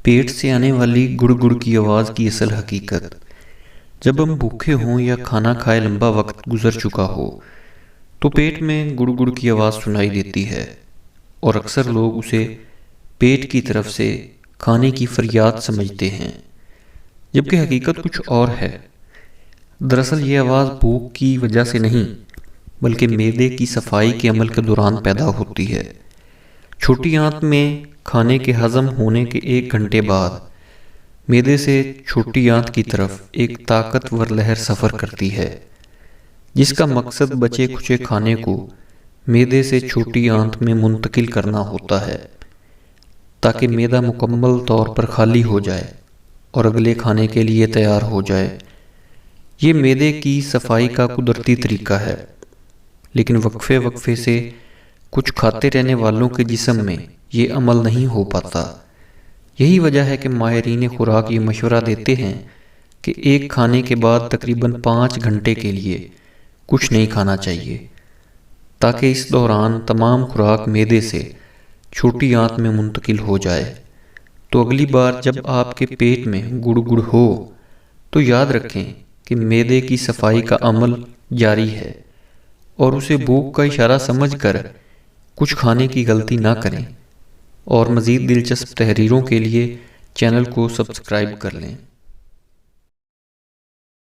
پیٹ سے آنے والی گڑ گڑ کی آواز کی اصل حقیقت۔ جب ہم بھوکے ہوں یا کھانا کھائے لمبا وقت گزر چکا ہو تو پیٹ میں گڑ گڑ کی آواز سنائی دیتی ہے، اور اکثر لوگ اسے پیٹ کی طرف سے کھانے کی فریاد سمجھتے ہیں، جبکہ حقیقت کچھ اور ہے۔ دراصل یہ آواز بھوک کی وجہ سے نہیں بلکہ معدے کی صفائی کے عمل کے دوران پیدا ہوتی ہے۔ چھوٹی آنت میں کھانے کے ہضم ہونے کے 1 گھنٹے بعد معدے سے چھوٹی آنت کی طرف ایک طاقتور لہر سفر کرتی ہے، جس کا مقصد بچے کھچے کھانے کو معدے سے چھوٹی آنت میں منتقل کرنا ہوتا ہے تاکہ معدہ مکمل طور پر خالی ہو جائے اور اگلے کھانے کے لیے تیار ہو جائے۔ یہ معدے کی صفائی کا قدرتی طریقہ ہے، لیکن وقفے وقفے سے کچھ کھاتے رہنے والوں کے جسم میں یہ عمل نہیں ہو پاتا۔ یہی وجہ ہے کہ ماہرین خوراک یہ مشورہ دیتے ہیں کہ ایک کھانے کے بعد تقریباً 5 گھنٹے کے لیے کچھ نہیں کھانا چاہیے، تاکہ اس دوران تمام خوراک معدے سے چھوٹی آنت میں منتقل ہو جائے۔ تو اگلی بار جب آپ کے پیٹ میں گڑ گڑ ہو تو یاد رکھیں کہ معدے کی صفائی کا عمل جاری ہے، اور اسے بھوک کا اشارہ سمجھ کر کچھ کھانے کی غلطی نہ کریں۔ اور مزید دلچسپ تحریروں کے لیے چینل کو سبسکرائب کر لیں۔